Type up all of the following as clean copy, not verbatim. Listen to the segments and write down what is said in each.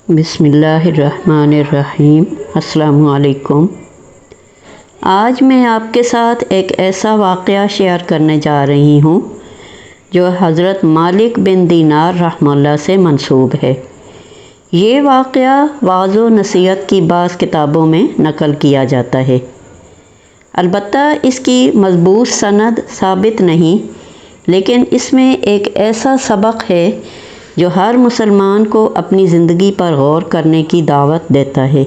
بسم اللہ الرحمن الرحیم۔ السلام علیکم۔ آج میں آپ کے ساتھ ایک ایسا واقعہ شیئر کرنے جا رہی ہوں جو حضرت مالک بن دینار رحمہ اللہ سے منسوب ہے۔ یہ واقعہ وعظ و نصیحت کی بعض کتابوں میں نقل کیا جاتا ہے، البتہ اس کی مضبوط سند ثابت نہیں، لیکن اس میں ایک ایسا سبق ہے جو ہر مسلمان کو اپنی زندگی پر غور کرنے کی دعوت دیتا ہے۔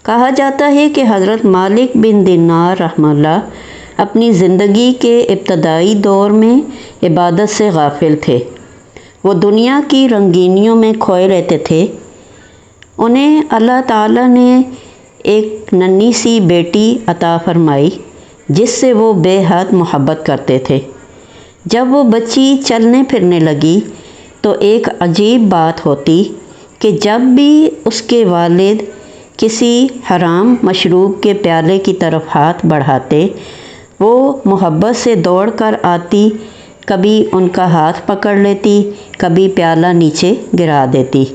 کہا جاتا ہے کہ حضرت مالک بن دینار رحمہ اللہ اپنی زندگی کے ابتدائی دور میں عبادت سے غافل تھے۔ وہ دنیا کی رنگینیوں میں کھوئے رہتے تھے۔ انہیں اللہ تعالیٰ نے ایک ننھی سی بیٹی عطا فرمائی جس سے وہ بے حد محبت کرتے تھے۔ جب وہ بچی چلنے پھرنے لگی تو ایک عجیب بات ہوتی کہ جب بھی اس کے والد کسی حرام مشروب کے پیالے کی طرف ہاتھ بڑھاتے، وہ محبت سے دوڑ کر آتی، کبھی ان کا ہاتھ پکڑ لیتی، کبھی پیالہ نیچے گرا دیتی۔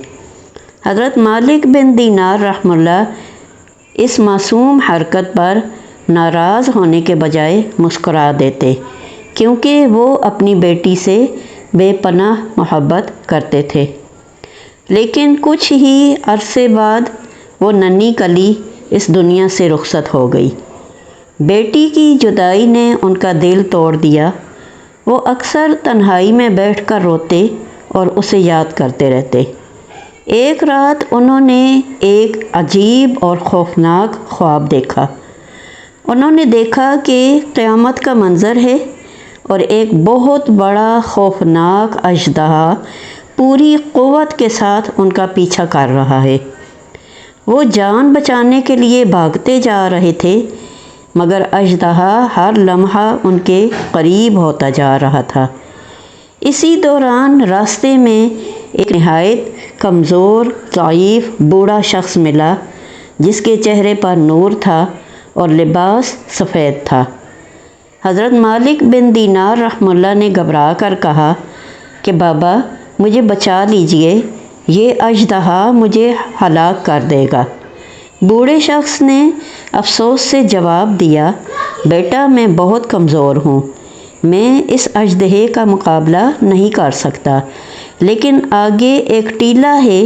حضرت مالک بن دینار رحمہ اللہ اس معصوم حرکت پر ناراض ہونے کے بجائے مسکرا دیتے، کیونکہ وہ اپنی بیٹی سے بے پناہ محبت کرتے تھے۔ لیکن کچھ ہی عرصے بعد وہ ننھی کلی اس دنیا سے رخصت ہو گئی۔ بیٹی کی جدائی نے ان کا دل توڑ دیا۔ وہ اکثر تنہائی میں بیٹھ کر روتے اور اسے یاد کرتے رہتے۔ ایک رات انہوں نے ایک عجیب اور خوفناک خواب دیکھا۔ انہوں نے دیکھا کہ قیامت کا منظر ہے اور ایک بہت بڑا خوفناک اژدہا پوری قوت کے ساتھ ان کا پیچھا کر رہا ہے۔ وہ جان بچانے کے لیے بھاگتے جا رہے تھے، مگر اژدہا ہر لمحہ ان کے قریب ہوتا جا رہا تھا۔ اسی دوران راستے میں ایک نہایت کمزور، ضعیف، بوڑھا شخص ملا جس کے چہرے پر نور تھا اور لباس سفید تھا۔ حضرت مالک بن دینار رحمہ اللہ نے گھبرا کر کہا کہ بابا مجھے بچا لیجئے، یہ اژدہا مجھے ہلاک کر دے گا۔ بوڑھے شخص نے افسوس سے جواب دیا، بیٹا میں بہت کمزور ہوں، میں اس اژدہے کا مقابلہ نہیں کر سکتا، لیکن آگے ایک ٹیلہ ہے،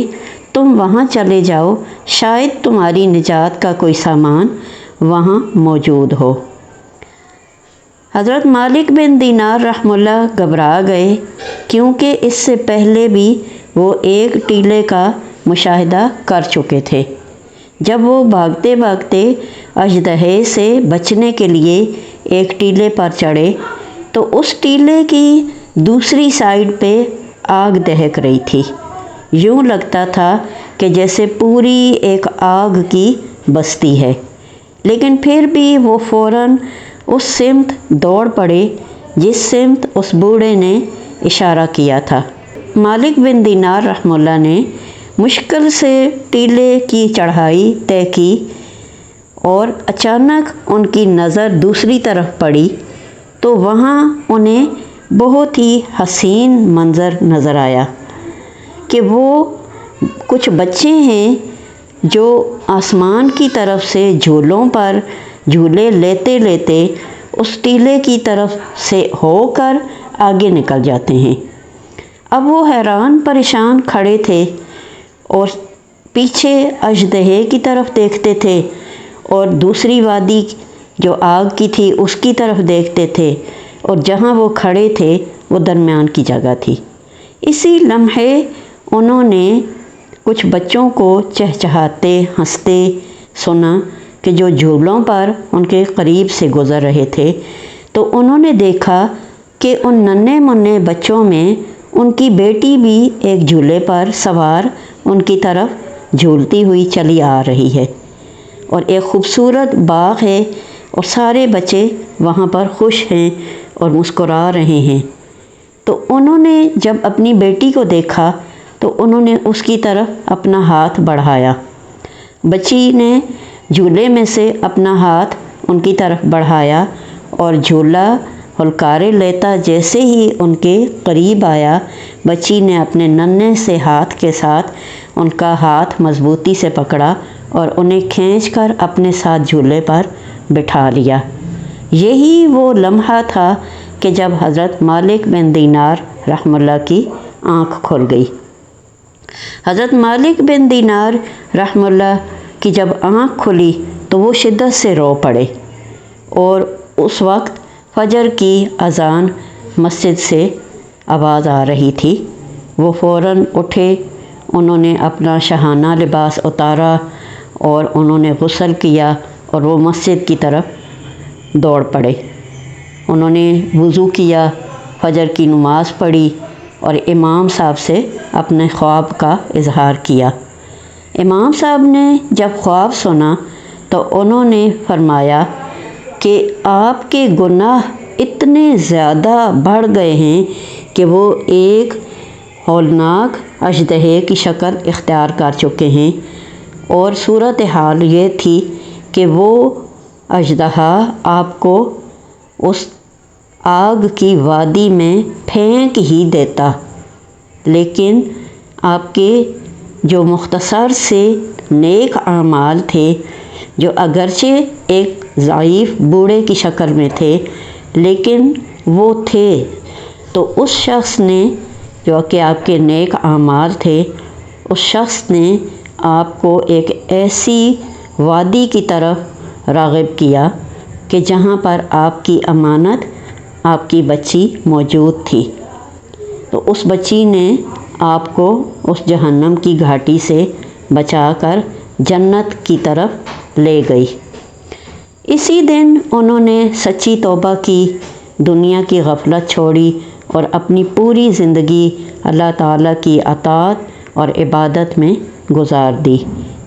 تم وہاں چلے جاؤ، شاید تمہاری نجات کا کوئی سامان وہاں موجود ہو۔ حضرت مالک بن دینار رحمہ اللہ گھبرا گئے، کیونکہ اس سے پہلے بھی وہ ایک ٹیلے کا مشاہدہ کر چکے تھے۔ جب وہ بھاگتے بھاگتے اژدہے سے بچنے کے لیے ایک ٹیلے پر چڑھے تو اس ٹیلے کی دوسری سائیڈ پہ آگ دہک رہی تھی۔ یوں لگتا تھا کہ جیسے پوری ایک آگ کی بستی ہے، لیکن پھر بھی وہ فوراً اس سمت دوڑ پڑے جس سمت اس بوڑھے نے اشارہ کیا تھا۔ مالک بن دینار رحمہ اللہ نے مشکل سے ٹیلے کی چڑھائی طے کی اور اچانک ان کی نظر دوسری طرف پڑی تو وہاں انہیں بہت ہی حسین منظر نظر آیا کہ وہ کچھ بچے ہیں جو آسمان کی طرف سے جھولوں پر جھولے لیتے لیتے اس ٹیلے کی طرف سے ہو کر آگے نکل جاتے ہیں۔ اب وہ حیران پریشان کھڑے تھے اور پیچھے اژدہے کی طرف دیکھتے تھے اور دوسری وادی جو آگ کی تھی اس کی طرف دیکھتے تھے، اور جہاں وہ کھڑے تھے وہ درمیان کی جگہ تھی۔ اسی لمحے انہوں نے کچھ بچوں کو چہچہاتے ہنستے سنا کہ جو جھولوں پر ان کے قریب سے گزر رہے تھے، تو انہوں نے دیکھا کہ ان ننھے منھے بچوں میں ان کی بیٹی بھی ایک جھولے پر سوار ان کی طرف جھولتی ہوئی چلی آ رہی ہے، اور ایک خوبصورت باغ ہے اور سارے بچے وہاں پر خوش ہیں اور مسکرا رہے ہیں۔ تو انہوں نے جب اپنی بیٹی کو دیکھا تو انہوں نے اس کی طرف اپنا ہاتھ بڑھایا۔ بچی نے جھولے میں سے اپنا ہاتھ ان کی طرف بڑھایا اور جھولا ہلکارے لیتا جیسے ہی ان کے قریب آیا، بچی نے اپنے ننھے سے ہاتھ کے ساتھ ان کا ہاتھ مضبوطی سے پکڑا اور انہیں کھینچ کر اپنے ساتھ جھولے پر بٹھا لیا۔ یہی وہ لمحہ تھا کہ جب حضرت مالک بن دینار رحمہ اللہ کی آنکھ کھل گئی۔ حضرت مالک بن دینار رحمہ اللہ کی جب آنکھ کھلی تو وہ شدت سے رو پڑے، اور اس وقت فجر کی اذان مسجد سے آواز آ رہی تھی۔ وہ فوراً اٹھے، انہوں نے اپنا شاہانہ لباس اتارا اور انہوں نے غسل کیا اور وہ مسجد کی طرف دوڑ پڑے۔ انہوں نے وضو کیا، فجر کی نماز پڑھی اور امام صاحب سے اپنے خواب کا اظہار کیا۔ امام صاحب نے جب خواب سنا تو انہوں نے فرمایا کہ آپ کے گناہ اتنے زیادہ بڑھ گئے ہیں کہ وہ ایک ہولناک اژدہے کی شکل اختیار کر چکے ہیں، اور صورتحال یہ تھی کہ وہ اژدہا آپ کو اس آگ کی وادی میں پھینک ہی دیتا، لیکن آپ کے جو مختصر سے نیک اعمال تھے، جو اگرچہ ایک ضعیف بوڑھے کی شکل میں تھے لیکن وہ تھے، تو اس شخص نے، جو کہ آپ کے نیک اعمال تھے، اس شخص نے آپ کو ایک ایسی وادی کی طرف راغب کیا کہ جہاں پر آپ کی امانت، آپ کی بچی موجود تھی۔ تو اس بچی نے آپ کو اس جہنم کی گھاٹی سے بچا کر جنت کی طرف لے گئی۔ اسی دن انہوں نے سچی توبہ کی، دنیا کی غفلت چھوڑی اور اپنی پوری زندگی اللہ تعالیٰ کی اطاعت اور عبادت میں گزار دی،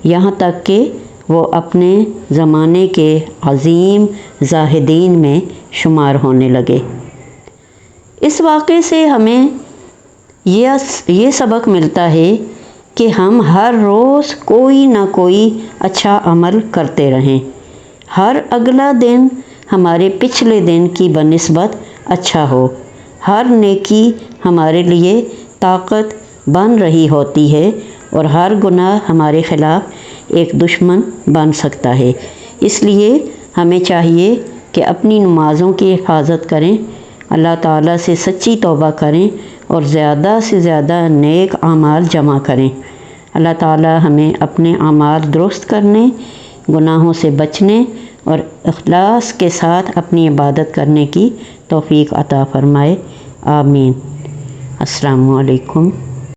یہاں تک کہ وہ اپنے زمانے کے عظیم زاہدین میں شمار ہونے لگے۔ اس واقعے سے ہمیں یہ سبق ملتا ہے کہ ہم ہر روز کوئی نہ کوئی اچھا عمل کرتے رہیں۔ ہر اگلا دن ہمارے پچھلے دن کی بنسبت اچھا ہو۔ ہر نیکی ہمارے لیے طاقت بن رہی ہوتی ہے اور ہر گناہ ہمارے خلاف ایک دشمن بن سکتا ہے۔ اس لیے ہمیں چاہیے کہ اپنی نمازوں کی حفاظت کریں، اللہ تعالیٰ سے سچی توبہ کریں اور زیادہ سے زیادہ نیک اعمال جمع کریں۔ اللہ تعالیٰ ہمیں اپنے اعمال درست کرنے، گناہوں سے بچنے اور اخلاص کے ساتھ اپنی عبادت کرنے کی توفیق عطا فرمائے۔ آمین۔ السلام علیکم۔